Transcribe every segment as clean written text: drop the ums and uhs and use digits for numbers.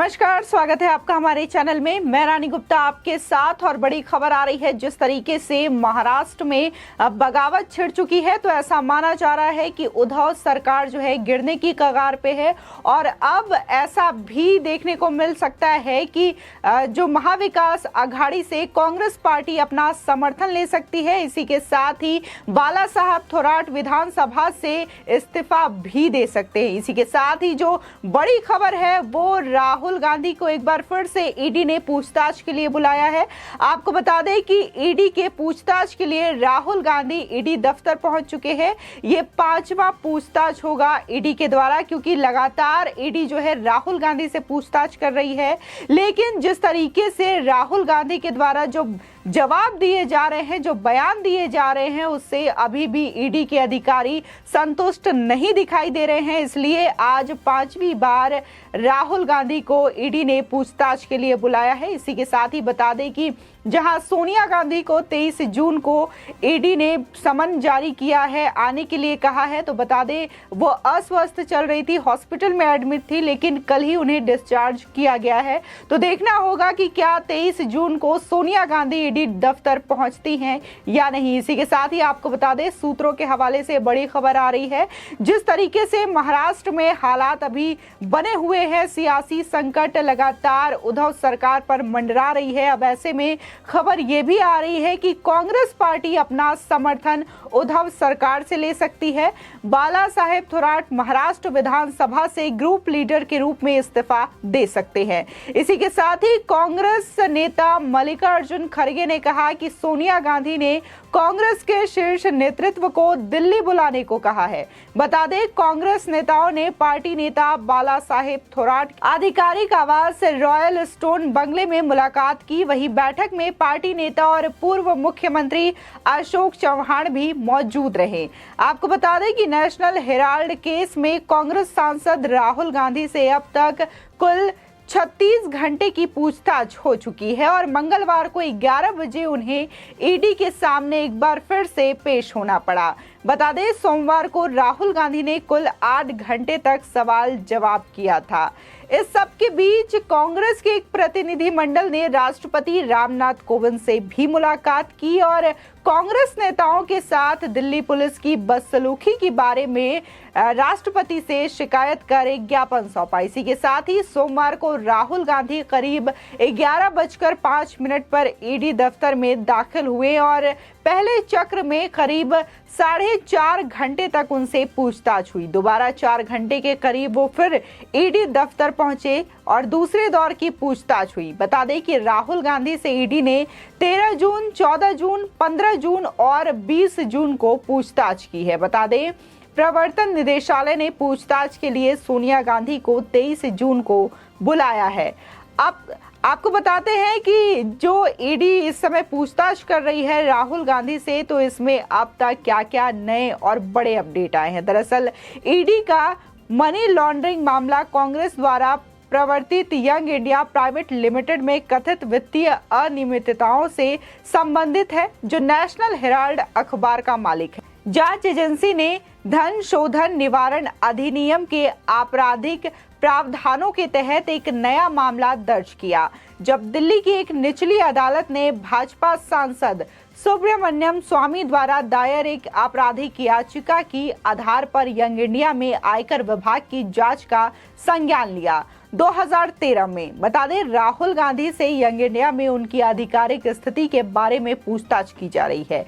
नमस्कार, स्वागत है आपका हमारे चैनल में। मैं रानी गुप्ता आपके साथ। और बड़ी खबर आ रही है, जिस तरीके से महाराष्ट्र में बगावत छिड़ चुकी है, तो ऐसा माना जा रहा है कि उद्धव सरकार जो है गिरने की कगार पे है। और अब ऐसा भी देखने को मिल सकता है कि जो महाविकास आघाड़ी से कांग्रेस पार्टी अपना समर्थन ले सकती है। इसी के साथ ही बाला साहब थोराट विधानसभा से इस्तीफा भी दे सकते हैं। इसी के साथ ही जो बड़ी खबर है वो राहुल गांधी को एक बार फिर से ईडी ने पूछताछ के लिए बुलाया है। आपको बता दें कि ईडी के पूछताछ के लिए राहुल गांधी ईडी दफ्तर पहुंच चुके हैं। ये 5वां पूछताछ होगा ईडी के द्वारा, क्योंकि लगातार ईडी जो है राहुल गांधी से पूछताछ कर रही है। लेकिन जिस तरीके से राहुल गांधी के द्वारा जो जवाब दिए जा रहे हैं, जो बयान दिए जा रहे हैं, उससे अभी भी ईडी के अधिकारी संतुष्ट नहीं दिखाई दे रहे हैं। इसलिए आज 5वीं बार राहुल गांधी को ईडी ने पूछताछ के लिए बुलाया है। इसी के साथ ही बता दें कि जहां सोनिया गांधी को 23 जून को ईडी ने समन जारी किया है, आने के लिए कहा है, तो बता दें वो अस्वस्थ चल रही थी, हॉस्पिटल में एडमिट थी, लेकिन कल ही उन्हें डिस्चार्ज किया गया है। तो देखना होगा कि क्या 23 जून को सोनिया गांधी ईडी दफ्तर पहुंचती हैं या नहीं। इसी के साथ ही आपको बता दें, सूत्रों के हवाले से बड़ी खबर आ रही है, जिस तरीके से महाराष्ट्र में हालात अभी बने हुए हैं, सियासी संकट लगातार उद्धव सरकार पर मंडरा रही है। अब ऐसे में खबर यह भी आ रही है कि कांग्रेस पार्टी अपना समर्थन उद्धव सरकार से ले सकती है। बाला साहेब थोराट महाराष्ट्र विधानसभा से ग्रुप लीडर के रूप में इस्तीफा दे सकते हैं। इसी के साथ ही कांग्रेस नेता मल्लिकार्जुन खड़गे ने कहा कि सोनिया गांधी ने कांग्रेस के शीर्ष नेतृत्व को दिल्ली बुलाने को कहा है। बता दें, कांग्रेस नेताओं ने पार्टी नेता बाला साहेब थोराट आधिकारिक आवास रॉयल स्टोन बंगले में मुलाकात की। वहीं बैठक में पार्टी नेता और पूर्व मुख्यमंत्री अशोक चौहान भी मौजूद रहे। आपको बता दें कि नेशनल हेराल्ड केस में कांग्रेस सांसद राहुल गांधी से अब तक कुल 36 घंटे की पूछताछ हो चुकी है और मंगलवार को 11 बजे उन्हें ईडी के सामने एक बार फिर से पेश होना पड़ा। बता दें, सोमवार को राहुल गांधी ने कुल 8 घंटे तक सवाल जवाब किया था। इस सब के बीच कांग्रेस के एक प्रतिनिधि मंडल ने राष्ट्रपति रामनाथ कोविंद से भी मुलाकात की और कांग्रेस नेताओं के साथ दिल्ली पुलिस की बदसलूकी के बारे में राष्ट्रपति से शिकायत कर एक ज्ञापन सौंपा। इसी के साथ ही सोमवार को राहुल गांधी करीब 11:05 पर ईडी दफ्तर में दाखिल हुए और पहले चक्र में करीब 4.5 घंटे तक उनसे पूछताछ हुई। दोबारा 4 घंटे के करीब वो फिर ईडी दफ्तर पहुंचे और दूसरे दौर की पूछताछ हुई। बता दें कि राहुल गांधी से ईडी ने 13 जून, 14 जून, 15 जून और 20 जून को पूछताछ की है। बता दें, प्रवर्तन निदेशालय ने पूछताछ के लिए सोनिया गांधी को 23 जून को बुलाया है। अब आपको बताते हैं कि जो ईडी इस समय पूछताछ कर रही है राहुल गांधी से, तो इसमें अब तक क्या क्या नए और बड़े अपडेट आए हैं। दरअसल ईडी का मनी लॉन्ड्रिंग मामला कांग्रेस द्वारा प्रवर्तित यंग इंडिया प्राइवेट लिमिटेड में कथित वित्तीय अनियमितताओं से संबंधित है, जो नेशनल हेराल्ड अखबार का मालिक है। जांच एजेंसी ने धन शोधन निवारण अधिनियम के आपराधिक प्रावधानों के तहत एक नया मामला दर्ज किया, जब दिल्ली की एक निचली अदालत ने भाजपा सांसद सुब्रमण्यम स्वामी द्वारा दायर एक आपराधिक याचिका की आधार पर यंग इंडिया में आयकर विभाग की जांच का संज्ञान लिया। 2013 में बता दें, राहुल गांधी से यंग इंडिया में उनकी आधिकारिक स्थिति के बारे में पूछताछ की जा रही है,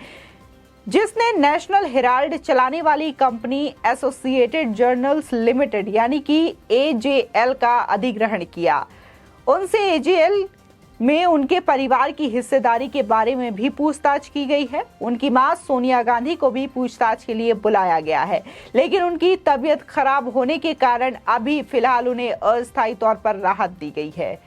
जिसने नेशनल हेराल्ड चलाने वाली कंपनी एसोसिएटेड जर्नल्स लिमिटेड यानी कि एजेएल का अधिग्रहण किया। उनसे एजेएल में उनके परिवार की हिस्सेदारी के बारे में भी पूछताछ की गई है। उनकी मां सोनिया गांधी को भी पूछताछ के लिए बुलाया गया है, लेकिन उनकी तबीयत खराब होने के कारण अभी फिलहाल उन्हें अस्थायी तौर पर राहत दी गई है।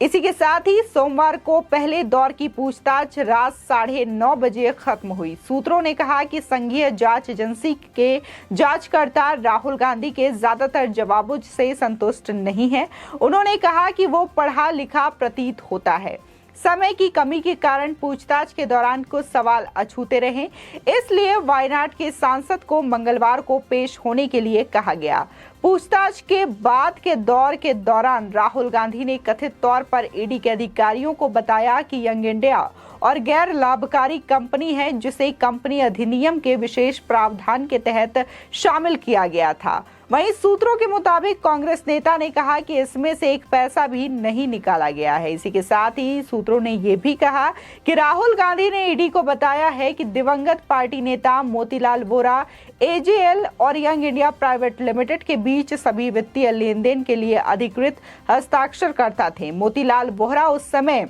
इसी के साथ ही सोमवार को पहले दौर की पूछताछ रात 9:30 बजे खत्म हुई। सूत्रों ने कहा कि संघीय जांच एजेंसी के जांचकर्ता राहुल गांधी के ज्यादातर जवाबों से संतुष्ट नहीं हैं। उन्होंने कहा कि वो पढ़ा लिखा प्रतीत होता है। समय की कमी के कारण पूछताछ के दौरान कुछ सवाल अछूते रहे, इसलिए वायनाड के सांसद को मंगलवार को पेश होने के लिए कहा गया। पूछताछ के बाद के दौर के दौरान राहुल गांधी ने कथित तौर पर ईडी के अधिकारियों को बताया कि यंग इंडिया और गैर लाभकारी कंपनी है, जिसे कंपनी अधिनियम के विशेष प्रावधान के तहत शामिल किया गया था। वहीं सूत्रों के मुताबिक कांग्रेस नेता ने कहा कि इसमें से एक पैसा भी नहीं निकाला गया है। इसी के साथ ही सूत्रों ने यह भी कहा कि राहुल गांधी ने ईडी को बताया है कि दिवंगत पार्टी नेता मोतीलाल वोरा एजेएल और यंग इंडिया प्राइवेट लिमिटेड के बीच सभी वित्तीय लेन देन के लिए अधिकृत हस्ताक्षरकर्ता थे। मोतीलाल वोरा उस समय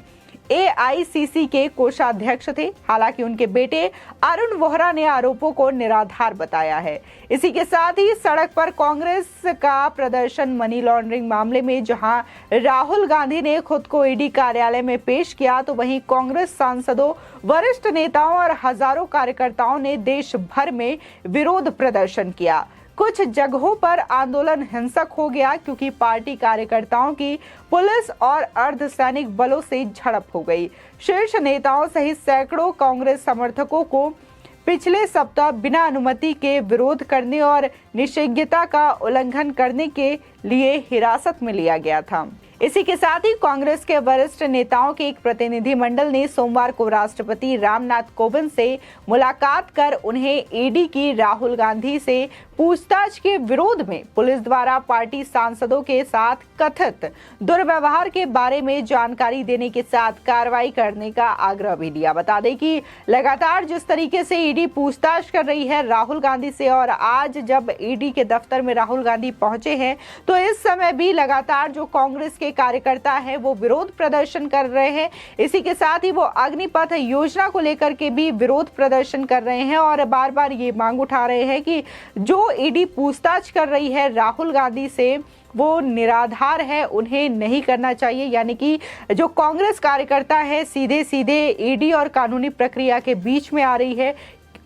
एआईसीसी के कोषाध्यक्ष थे। हालांकि उनके बेटे अरुण वोहरा ने आरोपों को निराधार बताया है। इसी के साथ ही सड़क पर कांग्रेस का प्रदर्शन मनी लॉन्ड्रिंग मामले में जहां राहुल गांधी ने खुद को ईडी कार्यालय में पेश किया, तो वहीं कांग्रेस सांसदों, वरिष्ठ नेताओं और हजारों कार्यकर्ताओं ने देश भर में विरोध प्रदर्शन किया। कुछ जगहों पर आंदोलन हिंसक हो गया क्योंकि पार्टी कार्यकर्ताओं की पुलिस और अर्धसैनिक बलों से झड़प हो गई। शीर्ष नेताओं सहित सैकड़ों कांग्रेस समर्थकों को पिछले सप्ताह बिना अनुमति के विरोध करने और निषेधाज्ञा का उल्लंघन करने के लिए हिरासत में लिया गया था। इसी के साथ ही कांग्रेस के वरिष्ठ नेताओं के एक प्रतिनिधिमंडल ने सोमवार को राष्ट्रपति रामनाथ कोविंद से मुलाकात कर उन्हें ईडी की राहुल गांधी से पूछताछ के विरोध में पुलिस द्वारा पार्टी सांसदों के साथ कथित दुर्व्यवहार के बारे में जानकारी देने के साथ कार्रवाई करने का आग्रह भी दिया। बता दें कि लगातार जिस तरीके से ईडी पूछताछ कर रही है राहुल गांधी से, और आज जब ईडी के दफ्तर में राहुल गांधी पहुंचे हैं, तो इस समय भी लगातार जो कांग्रेस के कार्यकर्ता है वो विरोध प्रदर्शन कर रहे हैं। इसी के साथ ही वो अग्निपथ योजना को लेकर के भी विरोध प्रदर्शन कर रहे हैं और बार बार ये मांग उठा रहे हैं कि जो ईडी पूछताछ कर रही है राहुल गांधी से वो निराधार है, उन्हें नहीं करना चाहिए। यानी कि जो कांग्रेस कार्यकर्ता है सीधे सीधे ईडी और कानूनी प्रक्रिया के बीच में आ रही है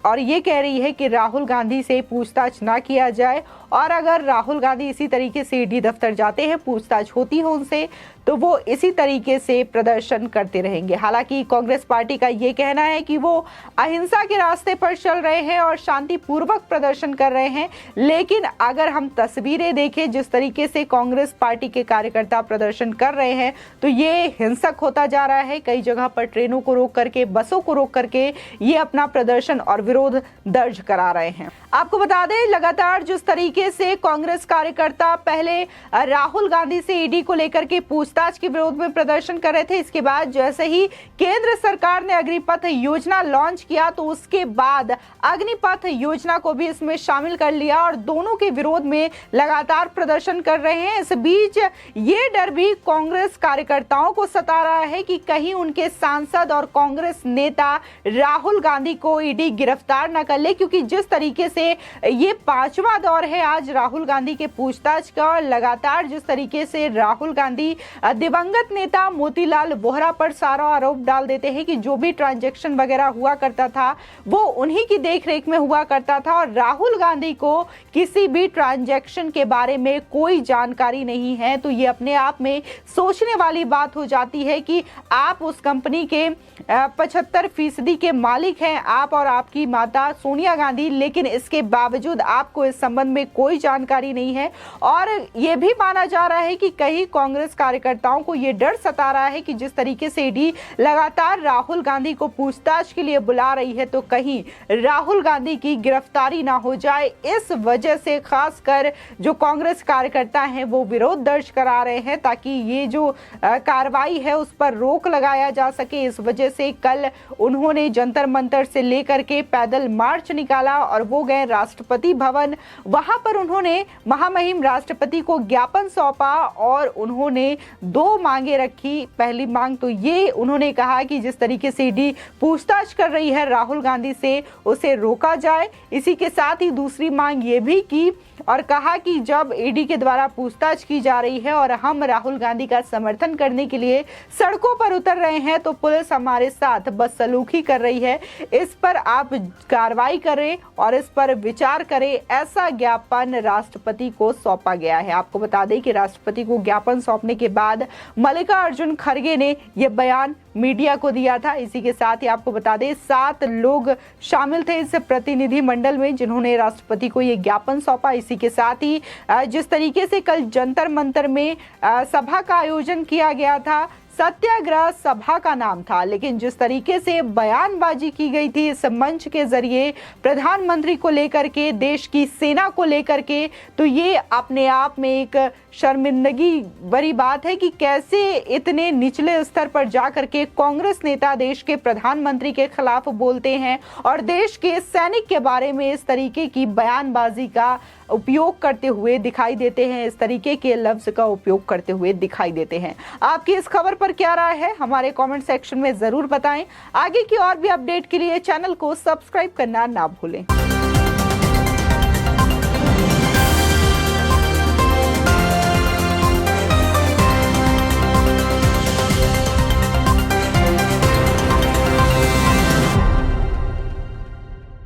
और ये कह रही है कि राहुल गांधी से पूछताछ ना किया जाए, और अगर राहुल गांधी इसी तरीके से ईडी दफ्तर जाते हैं, पूछताछ होती है उनसे, तो वो इसी तरीके से प्रदर्शन करते रहेंगे। हालांकि कांग्रेस पार्टी का ये कहना है कि वो अहिंसा के रास्ते पर चल रहे हैं और शांतिपूर्वक प्रदर्शन कर रहे हैं, लेकिन अगर हम तस्वीरें देखें जिस तरीके से कांग्रेस पार्टी के कार्यकर्ता प्रदर्शन कर रहे हैं, तो ये हिंसक होता जा रहा है। कई जगह पर ट्रेनों को रोक करके, बसों को रोक करके ये अपना प्रदर्शन और विरोध दर्ज करा रहे हैं। आपको बता दें, लगातार जिस तरीके से कांग्रेस कार्यकर्ता पहले राहुल गांधी से ईडी को लेकर के पूछताछ के विरोध में प्रदर्शन कर रहे थे, इसके बाद जैसे ही केंद्र सरकार ने अग्निपथ योजना लॉन्च किया, तो उसके बाद अग्निपथ योजना को भी इसमें शामिल कर लिया और दोनों के विरोध में लगातार प्रदर्शन कर रहे हैं। इस बीच ये डर भी कांग्रेस कार्यकर्ताओं को सता रहा है कि कहीं उनके सांसद और कांग्रेस नेता राहुल गांधी को ईडी गिरफ्तार न कर ले, क्योंकि जिस तरीके से ये 5वां दौर है आज राहुल गांधी के पूछताछ का, और लगातार जिस तरीके से राहुल गांधी दिवंगत नेता मोतीलाल वोहरा पर सारा आरोप डाल देते हैं कि जो भी ट्रांजैक्शन वगैरह हुआ करता था वो उन्हीं की देखरेख में हुआ करता था, और राहुल गांधी को किसी भी ट्रांजैक्शन के बारे में कोई जानकारी नहीं है। तो ये अपने आप में सोचने वाली बात हो जाती है कि आप उस कंपनी के 75% के मालिक हैं, आप और आपकी माता सोनिया गांधी, लेकिन इसके बावजूद आपको इस संबंध में कोई जानकारी नहीं है। और यह भी माना जा रहा है कि कई कांग्रेस कार्यकर्ताओं को यह डर सता रहा है कि जिस तरीके से ईडी लगातार राहुल गांधी को पूछताछ के लिए बुला रही है, तो कहीं राहुल गांधी की गिरफ्तारी ना हो जाए। इस वजह से खासकर जो कांग्रेस कार्यकर्ता हैं वो विरोध दर्ज करा रहे हैं ताकि ये जो कार्रवाई है उस पर रोक लगाया जा सके। इस वजह से कल उन्होंने जंतर मंतर से लेकर के पैदल मार्च निकाला और वो गए राष्ट्रपति भवन। वहां पर उन्होंने महामहिम राष्ट्रपति को ज्ञापन सौंपा और उन्होंने 2 मांगे रखी। पहली मांग तो ये उन्होंने कहा कि जिस तरीके से ईडी पूछताछ कर रही है राहुल गांधी से, उसे रोका जाए। इसी के साथ ही दूसरी मांग ये भी की और कहा कि जब ईडी के द्वारा पूछताछ की जा रही है और हम राहुल गांधी का समर्थन करने के लिए सड़कों पर उतर रहे हैं, तो पुलिस हमारे साथ बदसलूकी कर रही है। इस पर आप कार्रवाई करें और इस पर विचार करें, ऐसा ज्ञापन ज्ञापन राष्ट्रपति को सौंपा गया है। आपको बता दें कि राष्ट्रपति को ज्ञापन सौंपने के बाद मल्लिकार्जुन खड़गे ने यह बयान मीडिया को दिया था। इसी के साथ ही आपको बता दें 7 लोग शामिल थे इस प्रतिनिधि मंडल में जिन्होंने राष्ट्रपति को ये ज्ञापन सौंपा। इसी के साथ ही जिस तरीके से कल जंतर मंतर में सभा का आयोजन किया गया था, सत्याग्रह सभा का नाम था, लेकिन जिस तरीके से बयानबाजी की गई थी इस मंच के जरिए प्रधानमंत्री को लेकर के, देश की सेना को लेकर के, तो ये अपने आप में एक शर्मिंदगी भरी बात है कि कैसे इतने निचले स्तर पर जाकर के कांग्रेस नेता देश के प्रधानमंत्री के खिलाफ बोलते हैं और देश के सैनिक के बारे में इस तरीके की बयानबाजी का उपयोग करते हुए दिखाई देते हैं, इस तरीके के लफ्ज का उपयोग करते हुए दिखाई देते हैं। आपकी इस खबर पर क्या राय है, हमारे कमेंट सेक्शन में जरूर बताएं। आगे की और भी अपडेट के लिए चैनल को सब्सक्राइब करना ना भूलें।